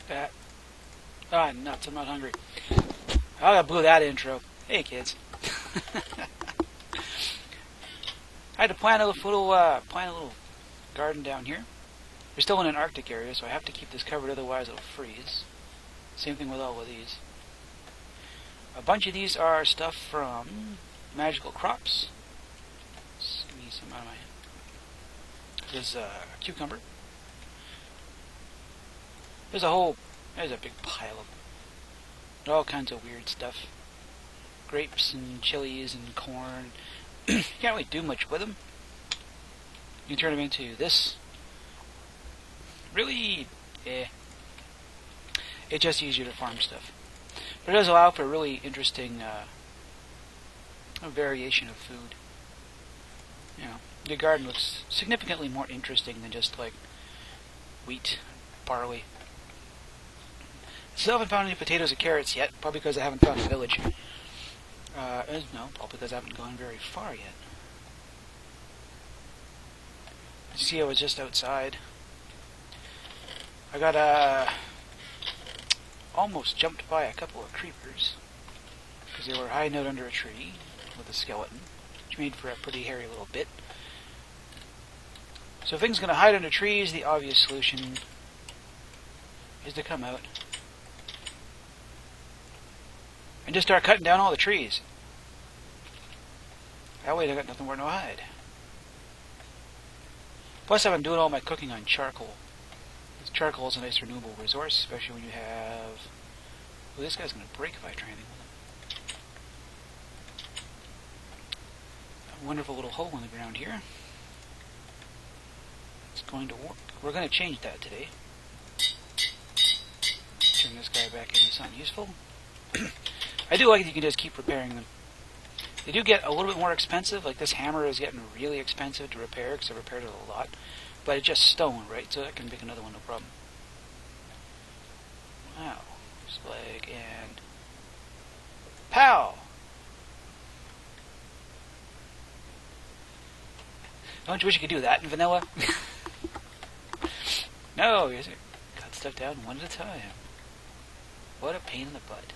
That. Ah, nuts, I'm not hungry. I blew that intro. Hey, kids. I had to plant a little garden down here. We're still in an Arctic area, so I have to keep this covered, otherwise it'll freeze. Same thing with all of these. A bunch of these are stuff from Magical Crops. Let's give me some out of my... There's a cucumber. There's a big pile of all kinds of weird stuff. Grapes and chilies and corn. You can't really do much with them. You can turn them into this. Really, it's just easier to farm stuff. But it does allow for a really interesting variation of food. You know, your garden looks significantly more interesting than just like wheat, barley. Still haven't found any potatoes or carrots yet, probably because I haven't found a village. No, probably because I haven't gone very far yet. You see, I was just outside. I got almost jumped by a couple of creepers because they were hiding out under a tree with a skeleton, which made for a pretty hairy little bit. So if things going to hide under trees, the obvious solution is to come out and just start cutting down all the trees. That way they got nothing more to hide. Plus, I've been doing all my cooking on charcoal. Because charcoal is a nice renewable resource, especially when you have... Oh, this guy's going to break if I try anything with him. A wonderful little hole in the ground here. It's going to work. We're going to change that today. Turn this guy back into something useful. I do like that you can just keep repairing them. They do get a little bit more expensive. Like this hammer is getting really expensive to repair because I repaired it a lot. But it's just stone, right? So I can make another one, no problem. Wow. Slag and... Pow! Don't you wish you could do that in vanilla? No, you cut stuff down one at a time. What a pain in the butt.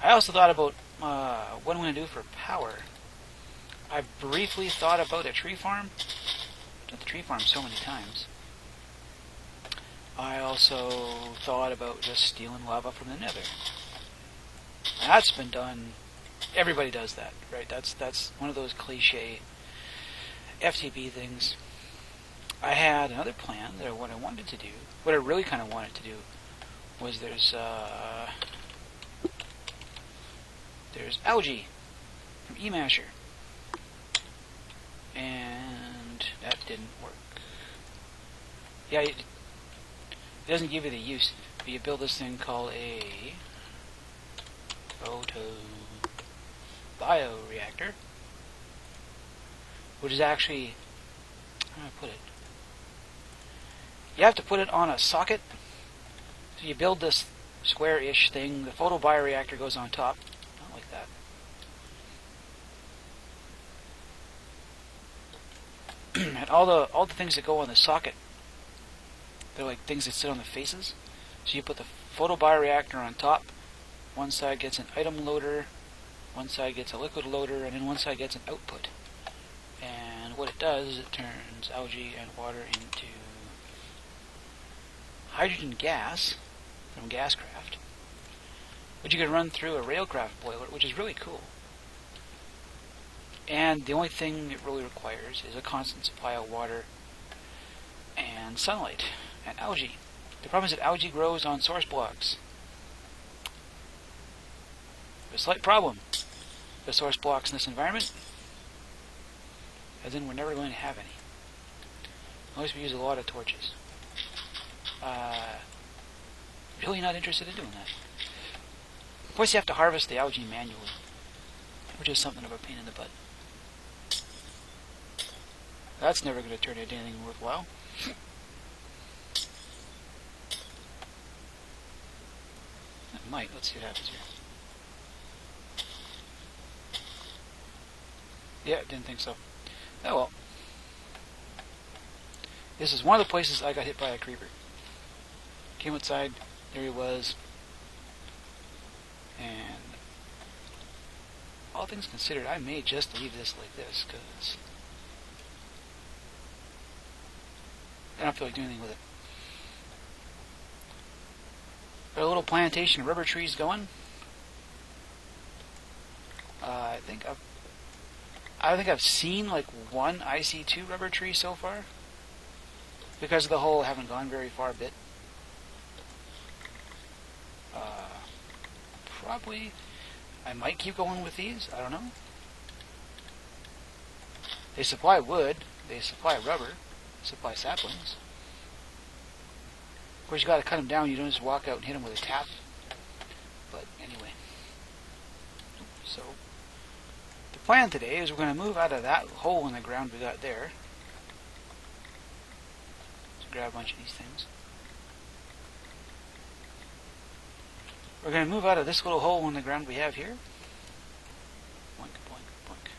I also thought about what I'm going to do for power. I briefly thought about a tree farm. I've done the tree farm so many times. I also thought about just stealing lava from the nether. That's been done. Everybody does that, right? That's one of those cliche FTB things. I had another plan that what I wanted to do, what I really kind of wanted to do, was there's algae from eMasher, and that didn't work. Yeah, it doesn't give you the use, but you build this thing called a bioreactor, which is actually, how do I put it? You have to put it on a socket. So you build this square-ish thing. The photobioreactor goes on top. Not like that. And all the things that go on the socket, they're like things that sit on the faces. So you put the photobioreactor on top. One side gets an item loader, one side gets a liquid loader, and then one side gets an output. And what it does is it turns algae and water into hydrogen gas from Gascraft, which you can run through a Railcraft boiler, which is really cool. And the only thing it really requires is a constant supply of water and sunlight and algae. The problem is that algae grows on source blocks. There's a slight problem with source blocks in this environment, as in we're never going to have any, unless we use a lot of torches. Really not interested in doing that. Of course, you have to harvest the algae manually, which is something of a pain in the butt. That's never going to turn into anything worthwhile. It might. Let's see what happens here. Yeah, didn't think so. Oh well. This is one of the places I got hit by a creeper. Came outside, there he was. And all things considered, I may just leave this like this, because I don't feel like doing anything with it. Got a little plantation of rubber trees going. I think I've seen like one IC2 rubber tree so far. Because of the hole, I haven't gone very far a bit. Probably, I might keep going with these. I don't know. They supply wood. They supply rubber. They supply saplings. Of course, you got to cut them down. You don't just walk out and hit them with a tap. But anyway, so the plan today is we're going to move out of that hole in the ground we got there. Let's grab a bunch of these things. We're going to move out of this little hole in the ground we have here. Boink, boink, boink.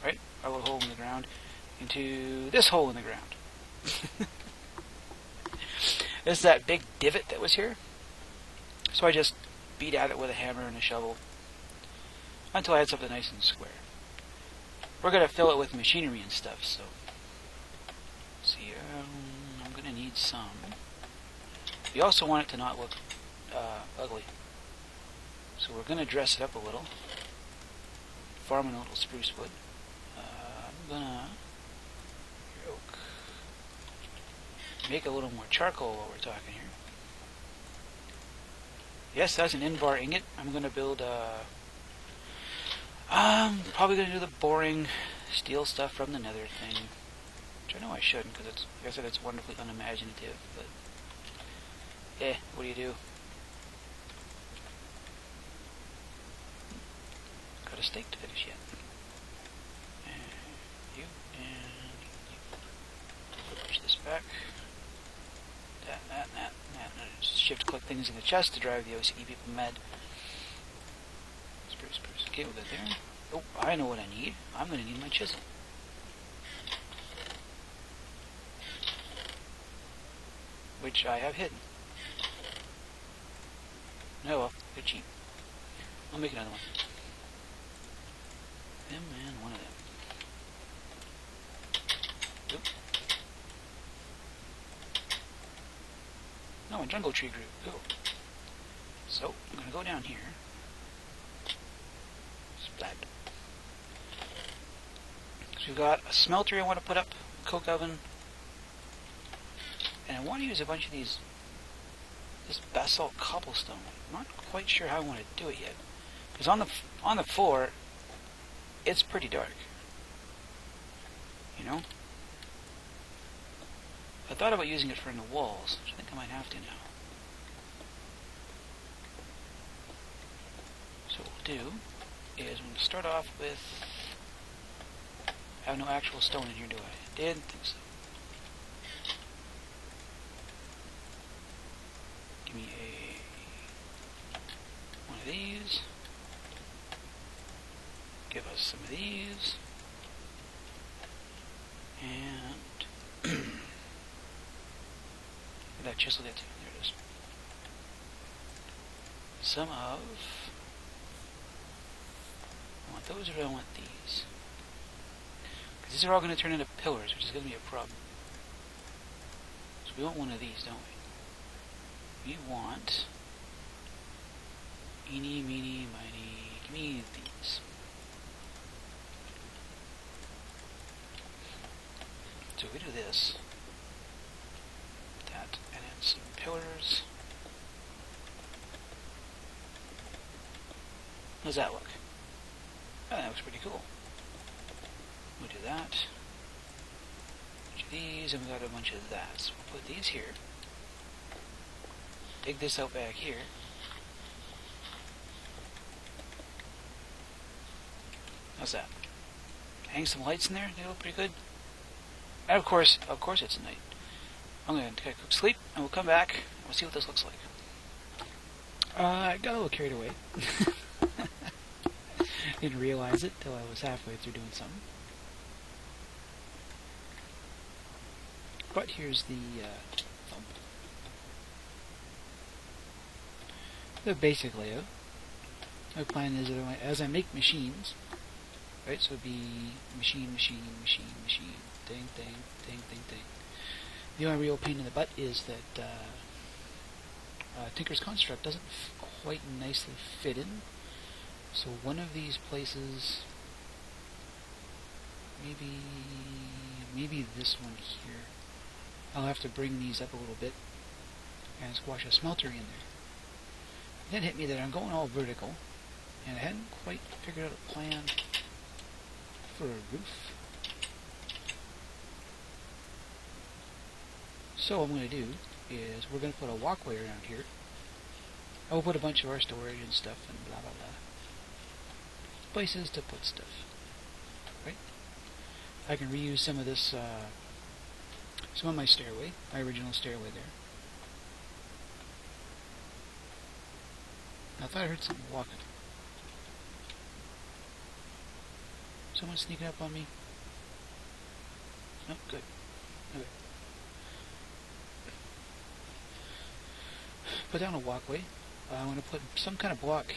Right? Our little hole in the ground. Into this hole in the ground. This is that big divot that was here. So I just beat at it with a hammer and a shovel until I had something nice and square. We're going to fill it with machinery and stuff, so... See, I'm going to need some. We also want it to not look ugly. So we're going to dress it up a little. Farming a little spruce wood. I'm going to make a little more charcoal while we're talking here. Yes, that's an Invar ingot. I'm going to build probably going to do the boring steel stuff from the nether thing. Which I know I shouldn't, because it's, like I said, it's wonderfully unimaginative, but what do you do? Got a steak to finish yet. And you. Push this back. That. Shift click things in the chest to drive the OCD people mad. Spruce. Okay, we'll get there. Oh, I know what I need. I'm going to need my chisel. Which I have hidden. No, well, they're cheap. I'll make another one. Them and one of them. Oop. No, a jungle tree grew. Cool. So, I'm going to go down here. Splat. So we've got a smelter I want to put up, a coke oven, and I want to use a bunch of this basalt cobblestone. I'm not quite sure how I want to do it yet. Because on the floor, it's pretty dark. You know? I thought about using it for in the walls, which I think I might have to now. So what we'll do is we're going to start off with... I have no actual stone in here, do I? Didn't think so. Give me one of these. Give us some of these. And... that chisel did too. There it is. Some of... I want those or I want these. Because these are all going to turn into pillars, which is going to be a problem. So we want one of these, don't we? We want... Eeny, meeny, miny... Give me these. So we do this. That, and then some pillars. How does that look? Oh, that looks pretty cool. We'll do that. A bunch of these, and we got a bunch of that. So we'll put these here. Dig this out back here. How's that? Hang some lights in there. They look pretty good. And of course it's night. I'm going to take a quick sleep, and we'll come back, and we'll see what this looks like. I got a little carried away. Didn't realize it till I was halfway through doing something. But here's the thumb. the basic layout. My plan is that as I make machines, right, so it'd be machine, thing. The only real pain in the butt is that Tinker's Construct doesn't quite nicely fit in. So one of these places, maybe this one here, I'll have to bring these up a little bit and squash a smelter in there. Then hit me that I'm going all vertical, and I hadn't quite figured out a plan for a roof. So what I'm going to do is we're going to put a walkway around here. I will put a bunch of our storage and stuff and blah blah blah. Places to put stuff. Right? I can reuse some of this, some of my stairway, my original stairway there. I thought I heard something walking. Someone sneaking up on me? Oh, good. Okay. Put down a walkway. I'm going to put some kind of block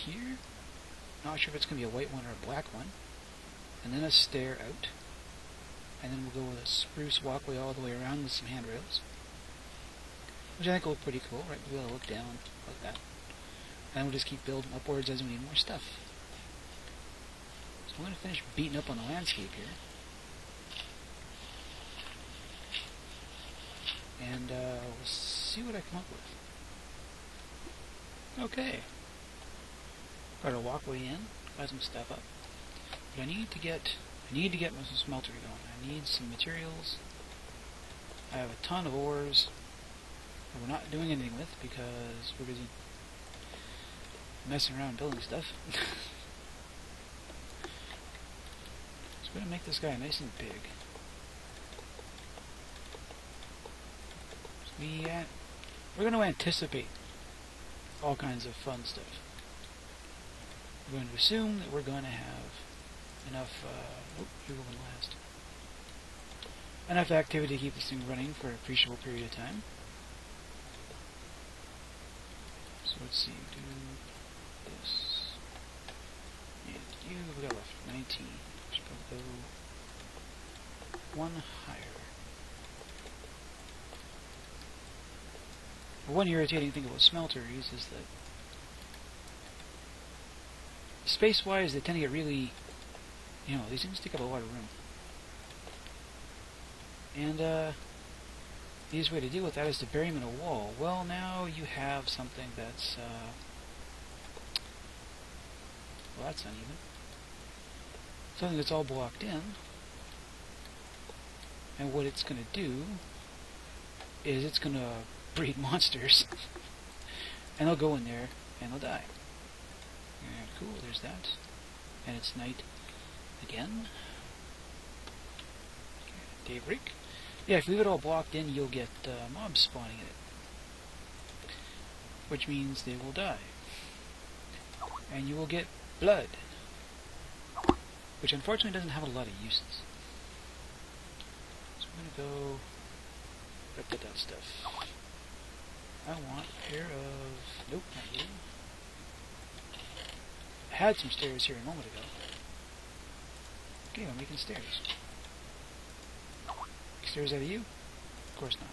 here. Not sure if it's going to be a white one or a black one. And then a stair out. And then we'll go with a spruce walkway all the way around with some handrails. Which I think will look pretty cool, right? We'll be able to look down like that. And we'll just keep building upwards as we need more stuff. So I'm going to finish beating up on the landscape here. And we'll see what I come up with. Okay. Got a walkway in, got some stuff up. But I need to get my smelter going. I need some materials. I have a ton of ores that we're not doing anything with because we're busy messing around building stuff. So we're going to make this guy nice and big. So we're going to anticipate all kinds of fun stuff. We're going to assume that we're going to have enough, you're going last. Enough activity to keep this thing running for an appreciable period of time. So let's see, do this. And you, we got left 19. Should probably go one higher. One irritating thing about smelters is that space-wise, they tend to get really, these things take up a lot of room. And the easiest way to deal with that is to bury them in a wall. Well, now you have something that's, well, that's uneven. Something that's all blocked in. And what it's going to do is it's going to breed monsters. And they'll go in there and they'll die. And cool, there's that. And it's night again. Okay, daybreak. Yeah, if you leave it all blocked in, you'll get mobs spawning in it. Which means they will die. And you will get blood. Which unfortunately doesn't have a lot of uses. So I'm going to go put that stuff. I want a pair of... Nope, not you. I had some stairs here a moment ago. Okay, I'm making stairs. Stairs out of you? Of course not.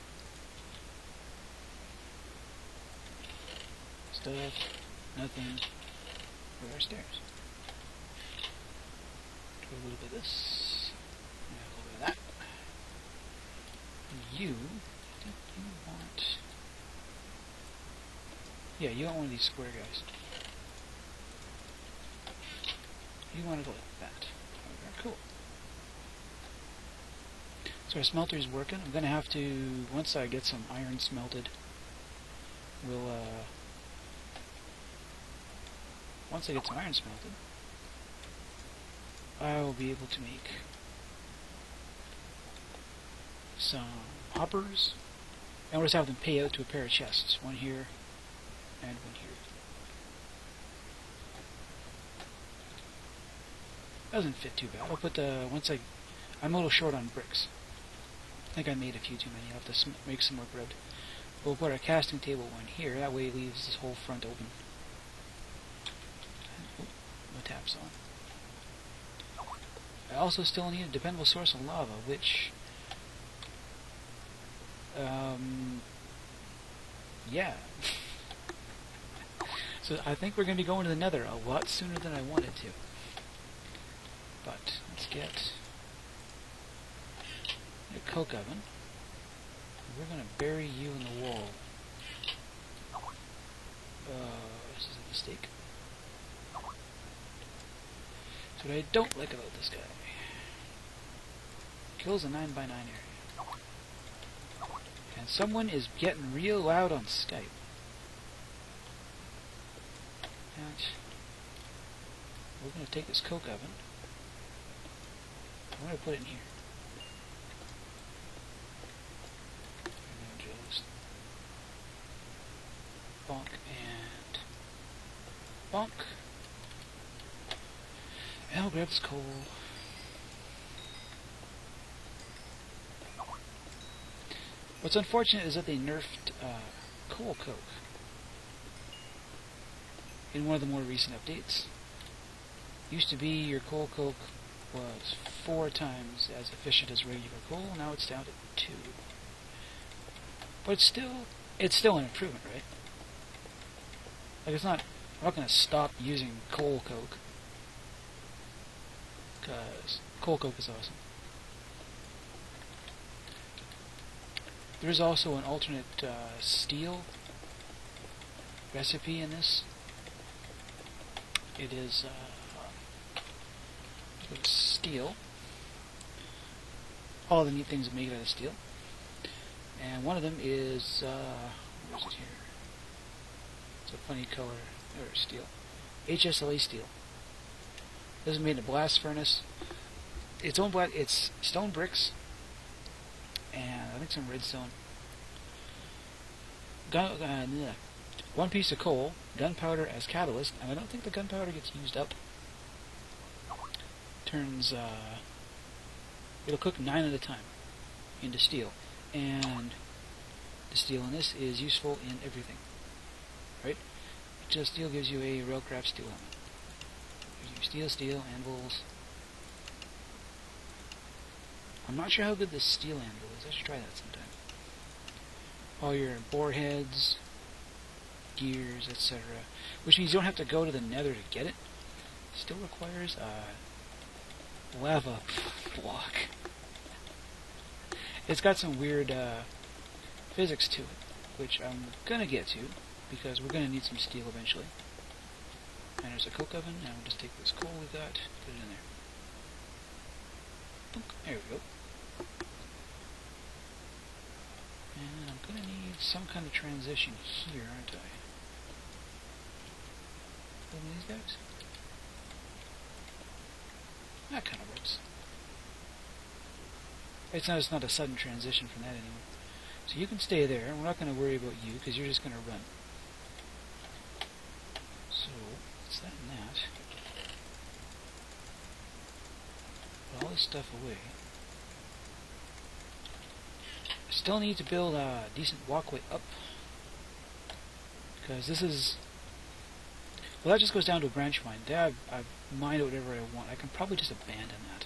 Stuff, nothing. Where are our stairs? Do a little bit of this. And a little bit of that. And you want... Yeah, you want one of these square guys. You want it like that. Okay, cool. So our smelter is working. I'm going to have to, once I get some iron smelted, once I get some iron smelted, I will be able to make some hoppers, and we'll just have them pay out to a pair of chests. One here, and one here. Doesn't fit too bad. I'll put the, I'm a little short on bricks. I think I made a few too many. I'll have to make some more bread. We'll put our casting table one here. That way it leaves this whole front open. Oh, no taps on. I also still need a dependable source of lava, which... yeah. So I think we're going to be going to the Nether a lot sooner than I wanted to. But let's get a coke oven. We're going to bury you in the wall. This is a mistake. That's what I don't like about this guy. Kills a 9x9 area. And someone is getting real loud on Skype. And we're going to take this coke oven. I'm going to put it in here. And then just bonk and bonk. And I'll grab this coal. What's unfortunate is that they nerfed coal coke in one of the more recent updates. Used to be your coal coke was 4 times as efficient as regular coal. Now it's down to 2. But it's still an improvement, right? Like I'm not going to stop using coal coke because coal coke is awesome. There is also an alternate steel recipe in this. It is steel. All the neat things are made out of steel. And one of them is, where's it here? It's a funny color, or steel. HSLA steel. This is made in a blast furnace. It's stone bricks, and I think some redstone. One piece of coal, gunpowder as catalyst, and I don't think the gunpowder gets used up. Turns, it'll cook 9 at a time into steel, and the steel in this is useful in everything, right? Just steel gives you a railcraft steel helmet. Gives you steel, anvils. I'm not sure how good this steel anvil is. I should try that sometime. All your bore heads, gears, etc. Which means you don't have to go to the Nether to get it. Still requires a lava block. It's got some weird physics to it, which I'm gonna get to because we're gonna need some steel eventually. And there's a coke oven, and we'll just take this coal we got, put it in there. Boop, there we go. And I'm gonna need some kind of transition here, aren't I? One of these guys? That kind of works. It's not a sudden transition from that anymore. So you can stay there, and we're not going to worry about you, because you're just going to run. So, it's that and that. Put all this stuff away. I still need to build a decent walkway up. Because this is... Well, that just goes down to a branch mine. There I've mined whatever I want. I can probably just abandon that.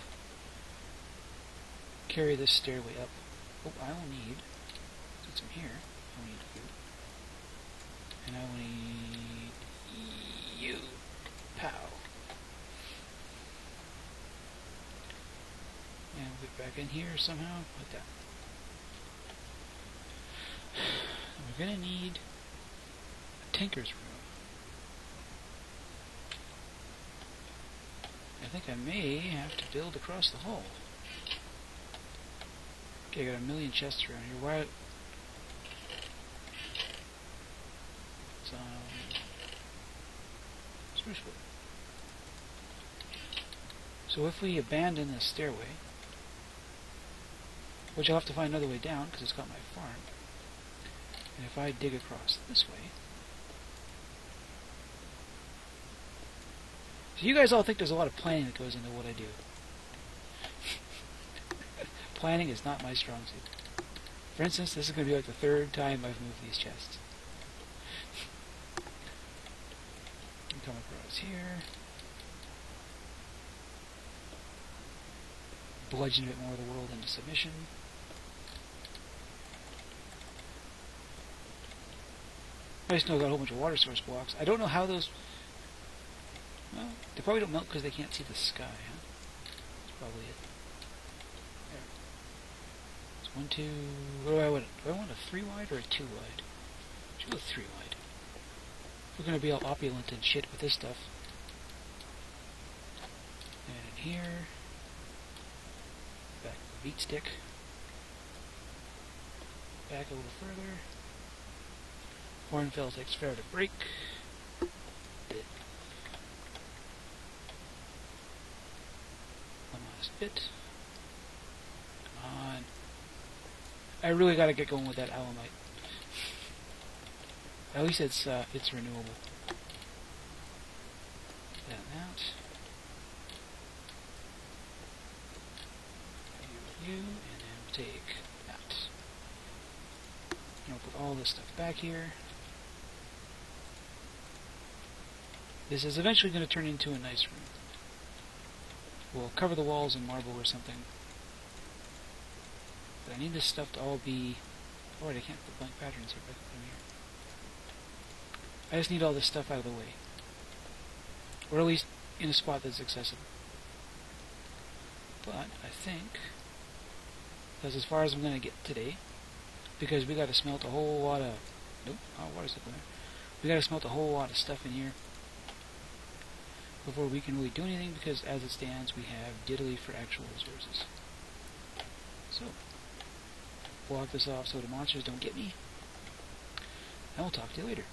Carry this stairway up. Oh, I will need... Since I'm here, I will need food. And I will need... you. Pow. And we'll get back in here somehow, like that. And we're going to need a tinker's room. I think I may have to build across the hall. Okay, I got a million chests around here. Why? Spruce wood. So if we abandon this stairway, which I'll have to find another way down because it's got my farm, and if I dig across this way, so you guys all think there's a lot of planning that goes into what I do. Planning is not my strong suit. For instance, this is going to be like the third time I've moved these chests. Come across here. Bludgeon a bit more of the world into submission. I just know I've got a whole bunch of water source blocks. I don't know how those... Well, they probably don't melt because they can't see the sky, huh? That's probably it. There. It's 1, 2... What do I want? Do I want a 3 wide or a 2 wide? Should go 3 wide. We're going to be all opulent and shit with this stuff. And in here... Back to the beat stick. Back a little further. Hornfell takes forever to break. Bit. One last bit. Come on. I really gotta get going with that alumite. At least it's renewable. That. You, and then we'll take that. And we'll put all this stuff back here. This is eventually going to turn into a nice room. We'll cover the walls in marble or something. But I need this stuff to all be... Oh, wait, I can't put blank patterns here, but I can put them here. I just need all this stuff out of the way. Or at least in a spot that's accessible. But I think that's as far as I'm going to get today. Because we got to smelt a whole lot of... Nope, water's up in there. We got to smelt a whole lot of stuff in here before we can really do anything, because as it stands we have diddly for actual resources. So, block this off so the monsters don't get me, and we'll talk to you later.